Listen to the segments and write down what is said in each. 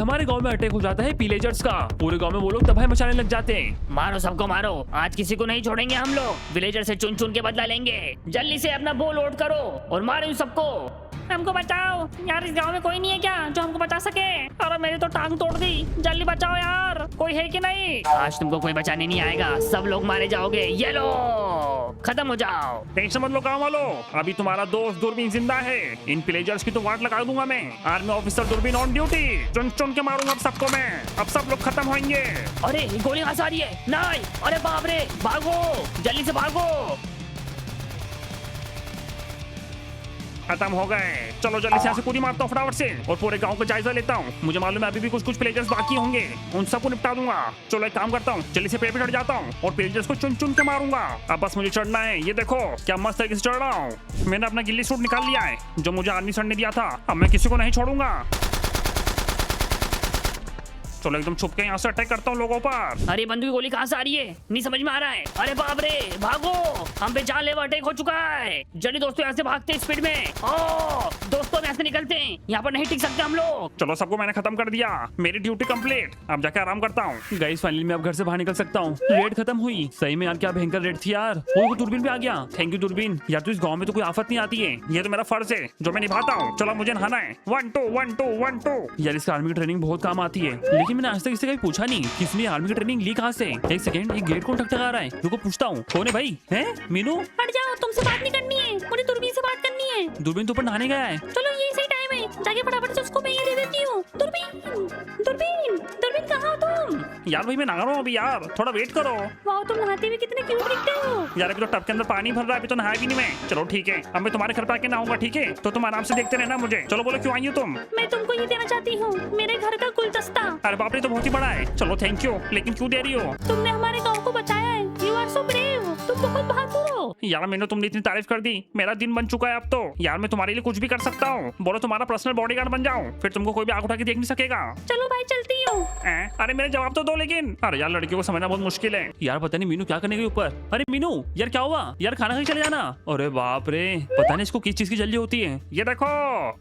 हमारे गांव में अटैक हो जाता है विलेजर्स का। पूरे गांव में वो लोग तबाही मचाने लग जाते हैं। मारो सबको मारो, आज किसी को नहीं छोड़ेंगे हम लोग। विलेजर से चुन चुन के बदला लेंगे। जल्दी से अपना बो लोड करो और मारो इन सबको। हमको बचाओ यार, इस गांव में कोई नहीं है क्या जो हमको बचा सके? अरे मेरी तो टांग तोड़ दी, जल्दी बचाओ यार, कोई है कि नहीं? आज तुमको कोई बचाने नहीं आएगा, सब लोग मारे जाओगे। ये लो, खत्म हो जाओ। टेंशन मत लो गाँव वालों, अभी तुम्हारा दोस्त दूरबीन जिंदा है। इन विलेजर्स की तो वाट लगा दूंगा मैं। आर्मी ऑफिसर दूरबीन ऑन ड्यूटी, चुन चुन के मारूंगा अब सबको मैं। अब सब लोग खत्म होंगे। अरे गोली कहाँ से आ रही है? नहीं, अरे बाप रे, भागो जल्दी से भागो। खत्म हो गए। चलो जल्दी से यहाँ से पूरी मारता हूँ फटाफट से और पूरे गांव का जायजा लेता हूँ। मुझे मालूम है अभी भी कुछ विलेजर्स बाकी होंगे, उन सबको निपटा दूंगा। चलो एक काम करता हूँ, जल्दी से पेड़ पे चढ़ जाता हूँ और विलेजर्स को चुन चुन के मारूंगा। अब बस मुझे चढ़ना है। ये देखो क्या मस्त तरीके से चढ़ रहा हूँ। मैंने अपना गिल्ली सूट निकाल लिया है जो मुझे आर्मी सर ने दिया था। अब मैं किसी को नहीं छोड़ूंगा। चलो एकदम छुप के यहाँ से अटैक करता हूँ लोगों पर। अरे बंदूक की गोली कहाँ से आ रही है? नहीं समझ में आ रहा है। अरे बाप रे, भागो, हम पे जानलेवा अटैक हो चुका है। जल्दी दोस्तों यहाँ से भागते हैं स्पीड में। ओ दोस्तों हम यहाँ से निकलते हैं, यहाँ पर नहीं टिक सकते हम लोग। चलो सबको मैंने खत्म कर दिया, मेरी ड्यूटी कंप्लीट। अब जाके आराम करता हूँ। गाइस फाइनली मैं अब घर से बाहर निकल सकता हूँ। रेड खत्म हुई। सही में यार क्या भयंकर रेड थी यार। वो दूरबीन भी आ गया। थैंक यू दूरबीन। यार तो इस गाँव में तो कोई आफत नहीं आती है। ये तो मेरा फर्ज है जो मैं निभाता हूँ। चलो मुझे नहाना है। 1 2 1 2 1 2। यार इस आर्मी की ट्रेनिंग बहुत काम आती है, लेकिन मैंने आज तक इससे कभी पूछा नहीं कि इसने आर्मी की ट्रेनिंग ली कहाँ से। एक सेकंड, ये गेट कौन ठकठका रहा है? रुको पूछता हूँ। कौन है भाई? है मीनू? हट जाओ, तुमसे बात नहीं करनी है, मुझे दूरबीन से बात करनी है। दूरबीन तो ऊपर नहाने गया है। चलो ये सही टाइम है, जाके फटाफट से उसको मैं ये दे देती हूँ। दूरबीन दूरबीन दूरबीन, कहाँ हो तुम? यार भाई मैं नहा रहा हूँ अभी यार, थोड़ा वेट करो। वाह, तुम नहाते हुए कितने क्यूट दिखते हो। यार अभी तो टब के अंदर पानी भर रहा है, अभी तो नहाया भी नहीं मैं। चलो ठीक है, अब मैं तुम्हारे घर पे आके नहाऊंगा। ठीक है तो तुम आराम से देखते रहना मुझे। चलो बोलो क्यों आई हो तुम? मैं तुमको ये देना चाहती हूँ, मेरे घर का गुलदस्ता। अरे बाप रे, तो बहुत ही बड़ा है। चलो थैंक यू, लेकिन क्यों दे रही हो? तुमने हमारे गाँव को बचाया है। यू आर सो ब्रेव, तुम बहुत बहादुर हो। यार मैंने तुमने इतनी तारीफ कर दी, मेरा दिन बन चुका है अब तो। यार मैं तुम्हारे लिए कुछ भी कर सकता हूँ। बोलो तुम्हारा पर्सनल बॉडीगार्ड बन जाऊँ, फिर तुमको कोई भी आंख उठा के देख नहीं सकेगा। चलो भाई चलती हूँ। अरे मेरे जवाब तो दो लेकिन। अरे यार लड़कियों को समझना बहुत मुश्किल है। यार पता नहीं मीनू क्या करने गई ऊपर। अरे मीनू यार क्या हुआ यार? खाना खाई चले जाना। अरे बाप रे, पता नहीं इसको किस चीज की जल्दी होती है। ये देखो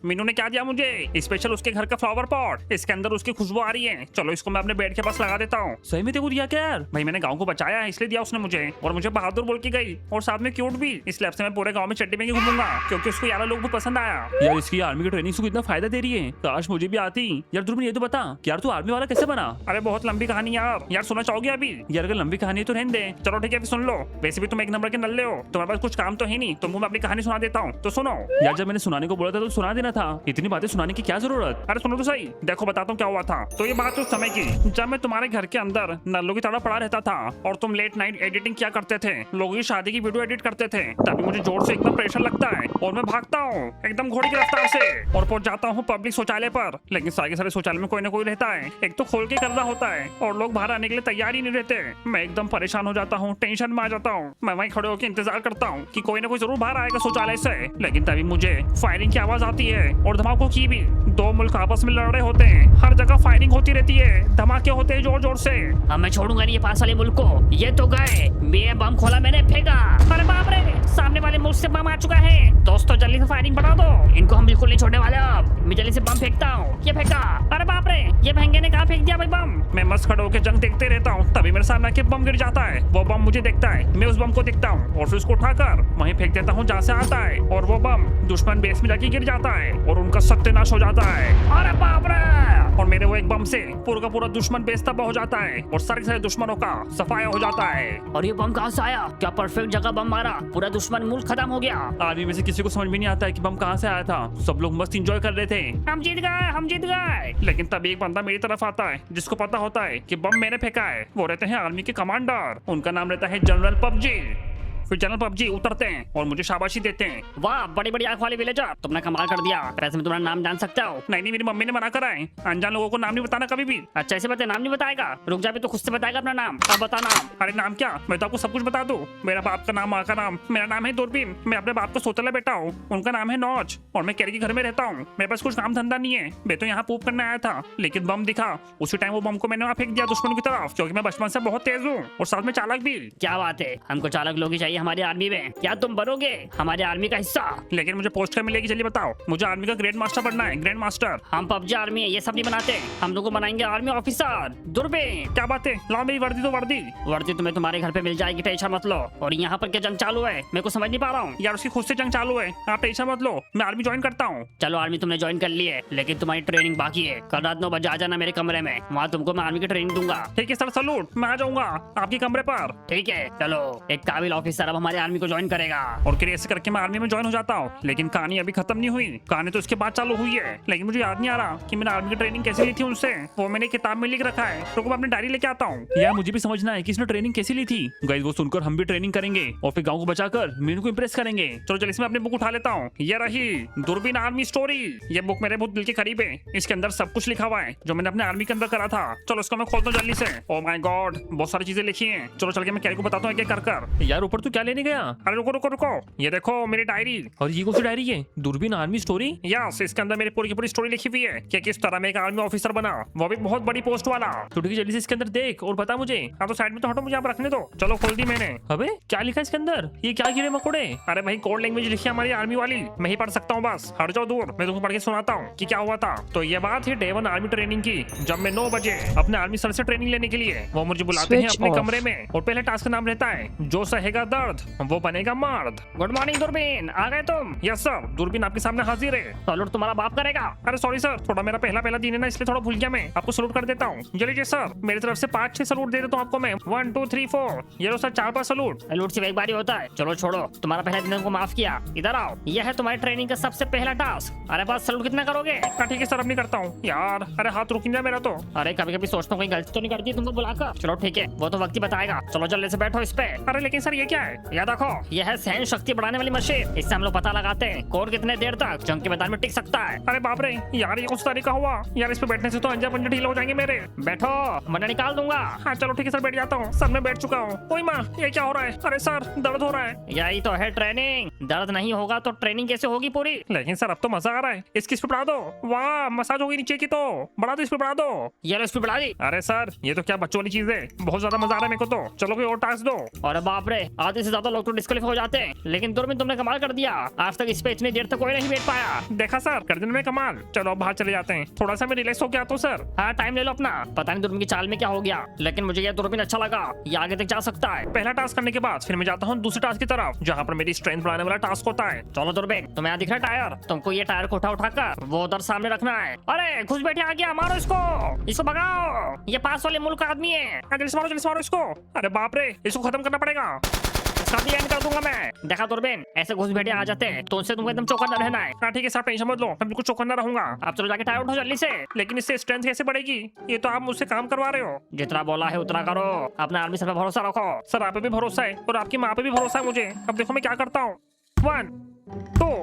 मीनू ने क्या दिया मुझे, स्पेशल उसके घर का फ्लावर पॉट। इसके अंदर उसकी खुशबू आ रही है। चलो इसको मैं अपने बेड के पास लगा देता हूँ। सही में तेरे को दिया क्या यार? भाई मैंने गाँव को बचाया है इसलिए दिया उसने मुझे, और मुझे बहादुर बोल के गई और साथ में क्यूट भी। इसलिए अब से मैं पूरे गाँव में चड्डी में ही घूमूंगा क्योंकि उसको यार लोग बहुत पसंद आया। यार इसकी आर्मी की ट्रेनिंग से इतना फायदा दे रही है, काश मुझे भी आती। यार तुम ये तो बता कि यार तू आर्मी वाला कैसे बना? अरे बहुत लंबी कहानी यार सुनना चाहोगे अभी? यार अगर लंबी कहानी है तो रहने दे। चलो ठीक है फिर सुन लो। वैसे भी तुम एक नंबर के नल्ले हो, तुम्हारे पास कुछ काम तो है नहीं, तुमको मैं अपनी कहानी सुना देता हूँ तो सुनो। यार जब मैंने सुनाने को बोला था तो सुना देना था, इतनी बातें सुनाने की क्या जरूरत? अरे सुनो तो सही, देखो बताता हूँ क्या हुआ था। तो ये बात उस समय की जब मैं तुम्हारे घर के अंदर नल्लों की तरह पड़ा रहता था और तुम लेट नाइट एडिटिंग किया करते थे, लोगों की शादी की वीडियो एडिट करते थे। तभी मुझे जोर से एकदम प्रेशर लगता है और मैं भागता हूँ एकदम घोड़ी की रफ्तार से और पहुंच जाता हूँ पब्लिक शौचालय पर। लेकिन सारे के सारे शौचालय में कोई ना कोई रहता है, एक तो खोल के करना होता है और लोग बाहर आने के लिए तैयार ही नहीं रहते। मैं एकदम परेशान हो जाता हूँ, टेंशन में आ जाता हूँ। मैं वहीं खड़े होकर इंतजार करता हूँ कि कोई ना कोई जरूर बाहर आएगा शौचालय से। लेकिन तभी मुझे फायरिंग की आवाज आती है और धमाकों की भी। दो मुल्क आपस में लड़ रहे होते हैं, हर जगह फायरिंग होती रहती है, धमाके होते हैं जोर जोर से। अब मैं छोड़ूंगा नहीं ये पास वाले मुल्क को। ये तो गए, ये बम खोला मैंने, फेंका। अरे बाप रे, सामने वाले मुल्क से बम आ चुका है। दोस्तों जल्दी से फायरिंग बढ़ा दो, इनको हम बिल्कुल नहीं छोड़ने वाले। अब मैं जल्दी से बम फेंकता हूँ। ये फेंका। अरे बाप रे, ये भैंगे ने कहाँ फेंक दिया भाई बम? मैं मस्त खड़े होकर जंग देखते रहता हूँ, तभी मेरे सामने आके बम गिर जाता है। वो बम मुझे देखता है, मैं उस बम को देखता हूँ और फिर उसको उठाकर वहीं फेंक देता हूँ जहाँ से आता है। और वो बम दुश्मन बेस में जाके गिर जाता है और उनका सत्यानाश हो जाता है। अरे बाप रे, और मेरे वो एक बम से पूरा का पूरा दुश्मन बेस तबाह हो जाता है और सारे सारे दुश्मनों का सफाया हो जाता है। और ये बम कहाँ से आया? क्या परफेक्ट जगह बम मारा, पूरा दुश्मन मुल्क खत्म हो गया। आर्मी में से किसी को समझ में नहीं आता है कि बम कहाँ से आया था। सब लोग मस्त एंजॉय कर रहे थे। हम जीत गए, हम जीत गए। लेकिन तभी एक बंदा मेरी तरफ आता है जिसको पता होता है कि बम मैंने फेंका है। वो रहते हैं आर्मी के कमांडर, उनका नाम रहता है जनरल पबजी। फिर जनरल पबजी उतरते हैं और मुझे शाबाशी देते हैं। वाह, बड़ी बड़ी आंख वाले विलेजर, तुमने कमाल कर दिया। वैसे मैं तुम्हारा नाम जान सकता हूँ? नहीं, मेरी मम्मी ने मना करा है, अनजान लोगों को नाम नहीं बताना कभी भी। अच्छा ऐसे बता, नाम नहीं बताएगा? रुक जा, भी तो खुद से बताएगा अपना नाम। अब बता नाम। अरे नाम क्या, मैं तो आपको सब कुछ बता दूं। मेरा बाप का नाम, माँ का नाम। मेरा नाम है दूरबीन। मैं अपने बाप का सोतला बेटा हूँ, उनका नाम है नौज और मैं कैरी के घर में रहता हूँ। मेरे पास कुछ काम धंधा नहीं है, मैं तो यहाँ पूप करने आया था। लेकिन बम दिखा, उसी टाइम वो बम को मैंने वहाँ फेंक दिया दुश्मन की तरफ, क्योंकि मैं बचपन से बहुत तेज हूँ और साथ में चालाक भी। क्या बात है, हमको चालक लोग ही चाहिए हमारी आर्मी में, क्या तुम बनोगे हमारे आर्मी का हिस्सा? लेकिन मुझे पोस्ट क्या मिलेगी जल्दी बताओ। मुझे आर्मी का ग्रैंड मास्टर बनना है, ग्रैंड मास्टर। हम पबजी आर्मी ये सब नहीं बनाते, हम लोग को बनाएंगे आर्मी ऑफिसर। दूरबीन, क्या बात है, लाओ मेरी वर्दी तो वर्दी। वर्दी तुम्हें तुम्हारे घर पे मिल जाएगी, टेंशन मत लो। और यहाँ पर क्या जंग चालू है, मेरे को समझ नहीं पा रहा हूँ। यार उसकी खुद से जंग चालू है, आप टेंशन मत लो, मैं आर्मी ज्वाइन करता हूँ। चलो आर्मी तुमने ज्वाइन कर ली है, लेकिन तुम्हारी ट्रेनिंग बाकी है। कल रात 9 बजे आ जाना मेरे कमरे में, वहाँ तुमको मैं आर्मी की ट्रेनिंग दूंगा। ठीक है सर, सलूट, मैं आ जाऊंगा आपके कमरे पर। ठीक है चलो, एक काबिल ऑफिसर अब हमारे आर्मी को ज्वाइन करेगा। और फिर ऐसे करके मैं आर्मी में ज्वाइन हो जाता हूँ। लेकिन कहानी अभी खत्म नहीं हुई, कहानी तो इसके बाद चालू हुई है। लेकिन मुझे याद नहीं आ रहा कि मैंने आर्मी की ट्रेनिंग कैसे ली थी उनसे। वो मैंने किताब में लिख रखा है, तो मैं अपनी डायरी लेके आता हूँ। यार मुझे भी समझना है कि इसने ट्रेनिंग कैसी ली थी। गाइस वो सुनकर हम भी ट्रेनिंग करेंगे और फिर गांव को बचाकर मीनू को इंप्रेस करेंगे। चलो जल्दी से मैं अपनी बुक उठा लेता हूँ। ये रही दूरबीन आर्मी स्टोरी। ये बुक मेरे बहुत दिल के करीब है, इसके अंदर सब कुछ लिखा हुआ है जो मैंने अपने आर्मी के अंदर करा था। चलो इसको मैं खोलता हूँ जल्दी से। ओह माय गॉड, बहुत सारी चीजें लिखी हैं। चलो चल के मैं कैरी को बताता हूँ क्या कर कर। यार ऊपर तू क्या लेने गया? अरे रुको रुको रुको, ये देखो मेरी डायरी। और ये कौन सी डायरी है? दूरबीन आर्मी स्टोरी? यस, इसके अंदर मेरी पूरी की पूरी स्टोरी लिखी हुई है कि किस तरह मैं एक आर्मी ऑफिसर बना, वो भी बहुत बड़ी पोस्ट वाला। तो ठीक है जल्दी से इसके अंदर देख और बता मुझे। हाँ तो साइड में तो हटो, मुझे यहाँ पर रखने दो। चलो खोल दी मैंने। अबे क्या लिखा है इसके अंदर? ये क्या कीड़े मकोड़े? अरे भाई कोड लैंग्वेज लिखी है हमारी आर्मी वाली, मैं ही पढ़ सकता हूँ। बस हट जाओ दूर, मैं तुमको पढ़ के सुनाता हूँ कि क्या हुआ था। तो ये बात है डे 1 आर्मी ट्रेनिंग की, जब मैं 9 बजे अपने आर्मी सर से ट्रेनिंग लेने के लिए वो मुझे बुलाते हैं अपने कमरे में। और पहले टास्क का नाम रहता है जो सहेगा दर्द वो बनेगा मर्द। गुड मॉर्निंग दूरबीन, आ गए तुम? यस सर, दूरबीन आपके सामने हाजिर है। सैल्यूट तुम्हारा बाप करेगा। अरे सॉरी सर, थोड़ा मेरा पहला दिन है ना, इसलिए थोड़ा भूल गया। मैं आपको सलूट कर देता हूँ। जल्दी सर, मेरी तरफ से 5-6 सलूट दे देता हूँ आपको मैं। 1 2 3 4, ये लो सर 4-5 सलूट। सैल्यूट सिर्फ एक बार ही होता है। चलो छोड़ो, तुम्हारा पहला दिन को माफ किया। इधर आओ, यह है तुम्हारी ट्रेनिंग का सबसे पहला टास्क। अरे बस सैल्यूट कितना करोगे? हाँ ठीक है सर, अब नहीं करता हूँ यार। अरे हाथ रुक जा मेरा तो। अरे कभी कभी सोचता हूँ कहीं गलती तो नहीं करती तुमको बुलाकर। चलो ठीक है, वो तो वक्त ही बताएगा। चलो जल्दी से बैठो इस पे। अरे लेकिन सर ये क्या है? यह देखो, यह है सहन शक्ति बढ़ाने वाली मशीन। इससे हम लोग पता लगाते हैं कौन कितने देर तक जंग के मैदान में टिक सकता है। अरे बाप रे यार, ये कुछ तरीका हुआ यार। इस पे बैठने से तो अंजा पंजा ढीला हो जाएंगे मेरे। बैठो वरना निकाल दूंगा। हाँ चलो ठीक है सर, बैठ जाता हूँ। सर मैं बैठ चुका हूँ। ओए माँ, ये क्या हो रहा है? अरे सर दर्द हो रहा है। यही तो है ट्रेनिंग, दर्द नहीं होगा तो ट्रेनिंग कैसे होगी पूरी? लेकिन सर अब तो मजा आ रहा है। इसकी स्पीड बढ़ा दो। वाह, मसाज होगी नीचे की, तो बढ़ा दो, स्पीड बढ़ा दो। ये लो स्पीड बढ़ा दी। अरे सर ये तो क्या बच्चों वाली चीज है, बहुत ज्यादा मजा आ रहा है मेरे को तो। चलो कोई और टास्क दो। अरे बाप रे, आधे से ज्यादा लोग तो डिस्क्वालीफाई हो जाते हैं, लेकिन दूरबीन तुमने कमाल कर दिया। आज तक इस पे इतनी देर तक कोई नहीं बैठ पाया। देखा सर, कर देने में कमाल। चलो अब बाहर चले जाते हैं, थोड़ा सा मैं रिलैक्स हो गया तो सर। हाँ टाइम ले लो अपना। पता नहीं दूरबीन की चाल में क्या हो गया, लेकिन मुझे यह दूरबीन अच्छा लगा, ये आगे तक जा सकता है। पहला टास्क करने के बाद फिर मैं जाता हूँ दूसरे टास्क की तरफ, जहाँ पर मेरी स्ट्रेंथ बढ़ाने वाला टास्क होता है। चलो दूरबीन, तुम्हें यहाँ दिख रहा है टायर? तुमको ये टायर को उठाकर वो उधर सामने रखना है। अरे घुस बैठे आ गया, मारो इसको भगाओ। ये पास वाले मुल्क का आदमी है। जल्दी से मारो इसको। अरे बाप रे, इसको खत्म करना पड़ेगा। इसका भी एंड कर दूंगा मैं। देखा दूरबीन, ऐसे घुस बैठे आ जाते हैं तो उनसे तुमको एकदम चौकन्ना रहना है। हाँ ठीक है सर, टेंशन मत लो, मैं बिल्कुल चौकन्ना रहूंगा। आप चलो जाके टायर उठो जल्दी से। लेकिन इससे स्ट्रेंथ कैसे बढ़ेगी? ये तो आप मुझसे काम करवा रहे हो। जितना बोला है उतना करो, अपना आर्मी सर पे भरोसा रखो। सर आप पे भी भरोसा है और आपकी माँ पे भी भरोसा है मुझे। अब देखो मैं क्या करता हूँ। 1 2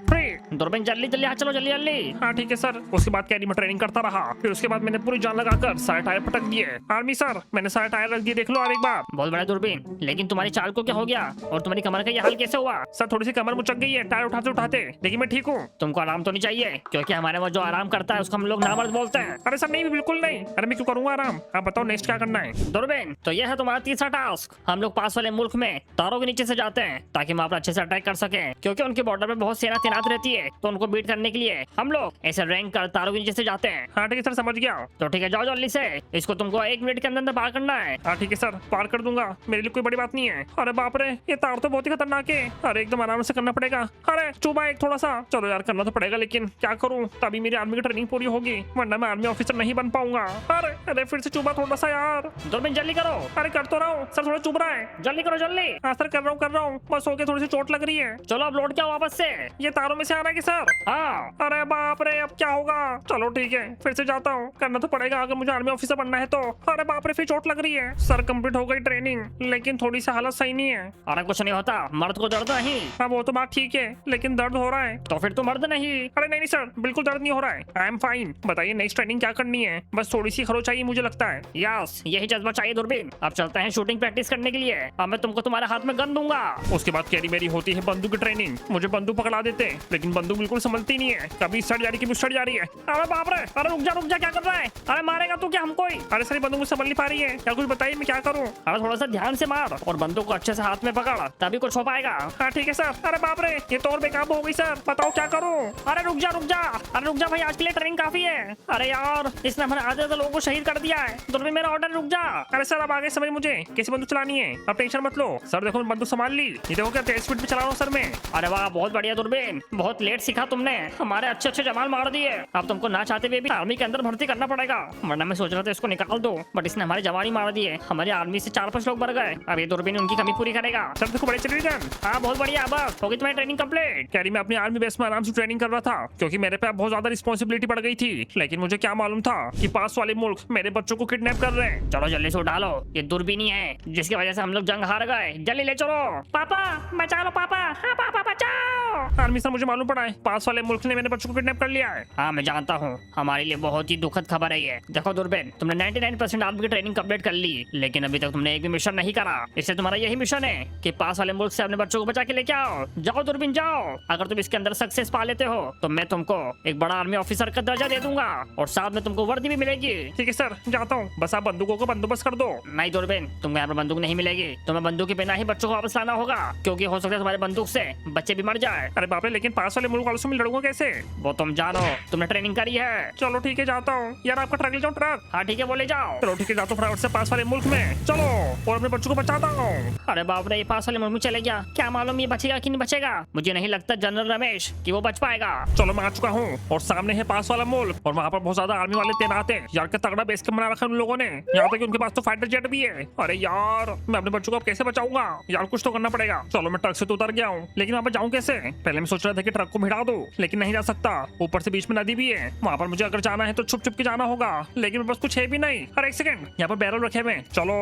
3। दूरबीन जल्दी जल्दी, हाँ चलो जल्दी जल्दी। हाँ ठीक है सर। उसके बाद कैरी में ट्रेनिंग करता रहा, फिर उसके बाद मैंने पूरी जान लगाकर सारे टायर पटक दिए। आर्मी सर, मैंने सारे टायर रख दिए, देख लो आप एक बार। बहुत बड़ा दूरबीन, लेकिन तुम्हारी चाल को क्या हो गया और तुम्हारी कमर का ये हाल कैसे हुआ? सर थोड़ी सी कमर मुचक गई है टायर उठाते उठाते, लेकिन मैं ठीक हूँ। तुमको आराम तो नहीं चाहिए? क्योंकि हमारे वहाँ जो आराम करता है उसको हम लोग नामर्द बोलते हैं। अरे सर नहीं, बिल्कुल नहीं। अरे मैं क्यों करूँगा आराम? आप बताओ नेक्स्ट क्या करना है? दूरबीन, तो यह है तुम्हारा तीसरा टास्क। हम लोग पास वाले मुल्क में तारों के नीचे से जाते हैं ताकि हम आप अच्छे से अटैक कर सके, क्योंकि उनके बॉर्डर में बहुत सेना तैनात रहती है, तो उनको बीट करने के लिए हम लोग ऐसे रैंक कर तारों के नीचे से जाते हैं। हाँ ठीक है सर, समझ गया। तो ठीक है, जाओ जल्दी से। इसको तुमको 1 मिनट के अंदर पार करना है। हाँ ठीक है सर, पार कर दूंगा, मेरे लिए कोई बड़ी बात नहीं है। अरे बाप रे, ये तार तो बहुत ही खतरनाक है। अरे एकदम आराम से करना पड़ेगा। अरे चुबा एक थोड़ा सा। चलो यार करना तो पड़ेगा, लेकिन क्या करूँ, तभी मेरी आर्मी की ट्रेनिंग पूरी होगी, वरना मैं आर्मी ऑफिसर नहीं बन पाऊंगा। अरे फिर से चुबा थोड़ा सा यार। दूरबीन जल्दी करो। अरे कर तो रहा हूँ सर, थोड़ा चुभ रहा है। जल्दी करो जल्दी। हाँ सर कर रहा हूँ। बस हो गया, थोड़ी सी चोट लग रही है। चलो अब लौट के आओ वापस से। ये तारों में से आ रहा है कि सर? हाँ। अरे बाप रे, अब क्या होगा? चलो ठीक है, फिर से जाता हूँ, करना तो पड़ेगा अगर मुझे आर्मी ऑफिसर बनना है तो। अरे बाप रे, फिर चोट लग रही है। सर कंप्लीट हो गई ट्रेनिंग, लेकिन थोड़ी सी हालत सही नहीं है। अरे कुछ नहीं होता, मर्द को दर्द नहीं। हाँ वो तो बात ठीक है, लेकिन दर्द हो रहा है। तो फिर तो मर्द नहीं। अरे नहीं सर, बिल्कुल दर्द नहीं हो रहा है। I am fine. बताइए नेक्स्ट ट्रेनिंग क्या करनी है? बस थोड़ी सी खरोच चाहिए मुझे लगता है। यस, यही जज्बा चाहिए दूरबीन। अब चलते हैं शूटिंग प्रैक्टिस करने के लिए। अब मैं तुमको तुम्हारे हाथ में गन दूंगा। उसके बाद कैरी मेरी होती है बंदूक की ट्रेनिंग। मुझे बंदूक पकड़ा देते, लेकिन बंदूक बिल्कुल संभलती नहीं है, कभी सड़ जा रही, कभी सड़ जा रही है। अरे बाप रे, अरे रुक जा क्या कर रहा है? अरे मारेगा तू क्या हमको ही? अरे सारी बंदूक मुझे संभल नहीं पा रही है, क्या कुछ बताइए मैं क्या करूँ? अरे थोड़ा सा ध्यान से मार और बंदूक को अच्छे से हाथ में पकड़, तभी कुछ हो पाएगा। हाँ ठीक है सर। अरे बाप रे, ये तो और बेकाबू हो गई सर, बताओ क्या करूँ? अरे रुक जा रुक जा, अरे रुक जा भाई, आज के लिए ट्रेनिंग काफी है। अरे यार, इसने हमारे आधे से लोगों को शहीद कर दिया है। दूरबीन मेरा ऑर्डर, रुक जा। अरे सर अब आगे समझ मुझे कैसे बंदूक चलानी है, अब टेंशन मत लो सर। देखो मैं बंदूक संभाल ली, ये देखो क्या तेज स्पीड पे चला रहा हूँ सर मैं। अरे वाह, बहुत बढ़िया दूरबीन, बहुत लेट सीखा तुमने, हमारे अच्छे अच्छे जवान मार दिए। अब तुमको ना चाहते हुए भी आर्मी के अंदर भर्ती करना पड़ेगा, वरना मैं सोच रहा था इसको निकाल दो, बट इसने हमारे जवान ही मार दिए। हमारी आर्मी से 4-5 लोग मर गए। अब ये दूरबीन उनकी कमी पूरी करेगा। सर देखो बड़े चली गन। हाँ बहुत बढ़िया, बस होगी तुम्हारी ट्रेनिंग कंप्लीट। कह रही मैं अपनी आर्मी बेस में आराम से ट्रेनिंग कर रहा था, क्योंकि मेरे पे बहुत ज्यादा रिस्पॉन्सिबिलिटी बढ़ गई थी। लेकिन मुझे क्या मालूम था कि पास वाले मुल्क मेरे बच्चों को किडनैप कर रहे हैं। चलो जल्दी से उठा लो, ये दूरबीन ही है जिसकी वजह से हम लोग जंग हार गए। जल्दी ले चलो। पापा बचा लो पापा, हाँ पापा बचाओ। आर्मी सर मुझे मालूम पड़ा है पास वाले मुल्क ने मेरे बच्चों को किडनैप कर लिया है। हाँ मैं जानता हूँ, हमारे लिए बहुत ही दुखद खबर है ये। देखो दूरबीन, तुमने 99% आर्मी की ट्रेनिंग कंप्लीट कर ली, लेकिन अभी तक तुमने एक भी मिशन नहीं करा। इससे तुम्हारा यही मिशन है कि पास वाले मुल्क से अपने बच्चों को बचा के लेके आओ। जाओ दूरबीन जाओ। अगर तुम इसके अंदर सक्सेस पा लेते हो तो मैं तुमको एक बड़ा आर्मी ऑफिसर का दर्जा दे दूंगा और साथ में तुमको वर्दी भी मिलेगी। ठीक है सर जाता हूँ, बस आप बंदूकों को बंदोबस्त कर दो। नहीं दूरबीन, तुमको यहाँ पर बंदूक नहीं मिलेगी। तुम्हें बंदूक के बिना ही बच्चों को वापस लाना होगा, क्योंकि हो सकता है तुम्हारे बंदूक से बच्चे भी मर जाए। अरे बाप रे, लेकिन पास वाले मुल्क वालों से मैं लड़ूंगा कैसे? वो तुम जानो, तुमने ट्रेनिंग करी है। चलो ठीक है जाता हूँ। यार आपका ट्रक ले जाओ, ट्रक। हाँ ठीक है, बोले जाओ। चलो ठीक है जाता हूँ फटाफट से पास वाले मुल्क में, चलो और अपने बच्चों को बचाता हूँ। अरे बाप रे, ये पास वाले मुल्क में चले गया, क्या मालूम ये बचेगा कि नहीं बचेगा। मुझे नहीं लगता जनरल रमेश कि वो बच पाएगा। चलो मैं आ चुका हूँ और सामने है पास वाला मुल्क और वहाँ पर बहुत ज्यादा आर्मी वाले तैनात हैं। यार क्या तगड़ा बेस कैंप बना रखा है उन लोगों ने, यहाँ तक कि उनके पास तो फाइटर जेट भी है। अरे यार मैं अपने बच्चों को अब कैसे बचाऊंगा? यार कुछ तो करना पड़ेगा। चलो मैं ट्रक से तो उतर गया हूँ, लेकिन वहाँ पर जाऊँ कैसे? पहले मैं सोच रहा था कि ट्रक को भिड़ा दूं, लेकिन नहीं जा सकता, ऊपर से बीच में नदी भी है। वहाँ पर मुझे अगर जाना है तो छुप छुप के जाना होगा, लेकिन मेरे पास कुछ है भी नहीं। अरे एक सेकंड, यहाँ पर बैरल रखे हुए। चलो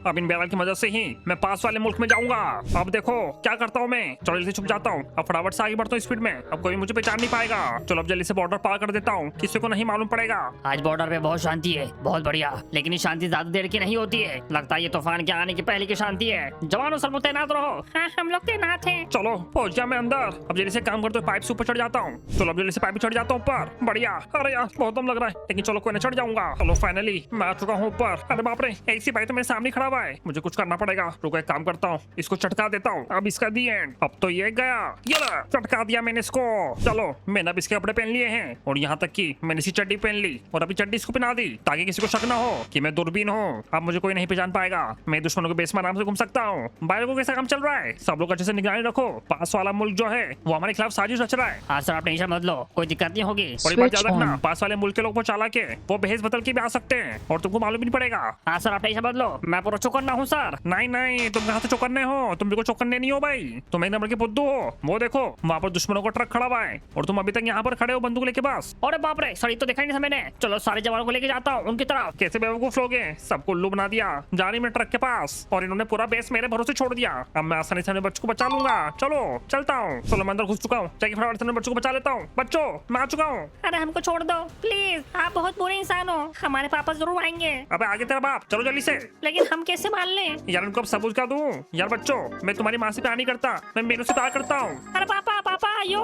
अब इन बैरल की मदद से ही मैं पास वाले मुल्क में जाऊंगा। अब देखो क्या करता हूँ मैं। चलो जल्दी छुप जाता हूँ, अब फटाफट से आगे बढ़ता हूँ स्पीड में, अब कोई मुझे पहचान नहीं पाएगा। चलो अब जल्दी से बॉर्डर पार कर देता हूँ, किसी को नहीं मालूम पड़ेगा। आज बॉर्डर पे बहुत शांति है, बहुत बढ़िया, लेकिन ये शांति ज्यादा देर की नहीं होती है। लगता है ये तूफान के आने की पहले की शांति है। जवानों सब लोग तैनात रहो। हाँ हम लोग तैनात हैं। चलो पहुंच गया मैं अंदर। अब जल्दी से काम करते हुए पाइप से ऊपर चढ़ जाता हूँ। चलो अब जल्दी से पाइप पे चढ़ जाता हूँ ऊपर। बढ़िया। अरे यार बहुत दम लग रहा है, लेकिन चलो कोई ना, चढ़ जाऊंगा। चलो फाइनली मैं आ चुका हूँ ऊपर। अरे बाप रे, ऐसी भाई तो मेरे सामने खड़ा हुआ है, मुझे कुछ करना पड़ेगा। रुको एक काम करता हूँ, इसको चटका देता हूँ। अब इसका दी एंड। अब तो ये गया, ये ला, चटका दिया मैंने इसको। चलो मैंने अब इसके कपड़े पहन लिए हैं और यहाँ तक कि मैंने इसी चड्डी पहन ली और अभी चड्डी इसको पहना दी ताकि किसी को शक ना हो कि मैं दूरबीन हूँ। अब मुझे कोई नहीं पहचान पाएगा, मैं दुश्मनों के बेस में आराम से घूम सकता हूँ। भाई को कैसा काम चल रहा है? सब लोग अच्छे से निगरानी रखो, पास वाला मुल्क जो है वो हमारे खिलाफ साजिश रच रहा है। हाँ सर आप टेंशन मत लो, कोई दिक्कत नहीं होगी। बड़ी बात याद रखना, पास वाले मुल्क के लोग वो चालाक है, वो भेस बदल के भी आ सकते हैं और तुमको मालूम भी नहीं पड़ेगा। हाँ सर आप टेंशन मत लो, मैं पूरा चौकन्ना हूँ सर। नहीं नहीं, तुम कहाँ से चौकन्ने हो? तुम बिल्कुल चौकन्ने नहीं हो भाई, तुम एक नंबर के बुद्धू हो। वो देखो वहाँ पर दुश्मनों का ट्रक खड़ा हुआ है और तुम अभी तक यहाँ पर खड़े हो बंदूक लेके पास। अरे बाप रे, सर ये तो देखा नहीं था मैंने। चलो सारे जवानों को लेके जाता हूँ उनकी तरफ। कैसे बेवकूफ लोग हैं, सबको उल्लू बना दिया जा रही मैं ट्रक के पास और इन्होंने पूरा बेस मेरे भरोसे छोड़ दिया। अब मैं आसानी से अपने बच्चों को बचा लूंगा। चलो चलता हूँ। चलो मैं अंदर घुस चुका हूँ, जाके फटाफट से अपने बच्चों को बचा लेता हूँ। बच्चों मैं आ चुका हूँ। अरे हमको छोड़ दो प्लीज, आप बहुत बुरे इंसान हो, हमारे पापा जरूर आएंगे। अबे आगे तेरा बाप, चलो जल्दी से। लेकिन हम कैसे मान लें? यार उनको अब सबूत क्या दूं? यार बच्चों मैं तुम्हारी माँ से प्यार नहीं करता, मैं मेनू से प्यार करता हूँ। अरे पापा पापा आयो।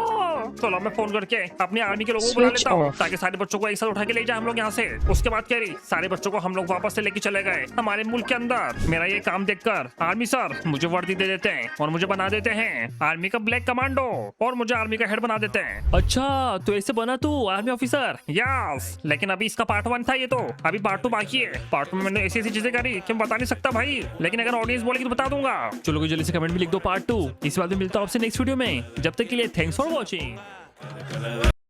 चलो मैं फोन करके अपनी आर्मी के लोगों को बुला लेता हूँ ताकि सारे बच्चों को एक साथ उठा के ले जाए हम लोग यहाँ से। उसके बाद कह रही सारे बच्चों को हम लोग वापस से लेके चले गए हमारे मुल्क के अंदर। मेरा ये काम देखकर आर्मी सर मुझे वर्दी दे देते हैं और मुझे बना देते हैं आर्मी का ब्लैक कमांडो और मुझे आर्मी का हेड बना देते हैं। अच्छा तो ऐसे बना तू आर्मी ऑफिसर? यस, लेकिन अभी इसका पार्ट 1 था, ये तो अभी पार्ट 2 बाकी है। पार्ट 2 में मैंने ऐसी ऐसी चीजें करी कि मैं बता नहीं सकता भाई, लेकिन अगर ऑडियंस बोलेगी तो बता दूंगा। चलो कोई जल्दी से कमेंट में लिख दो पार्ट 2। इस बात में मिलता हूँ आपसे नेक्स्ट वीडियो में, जब तक के लिए थैंक्स फॉर वॉचिंग।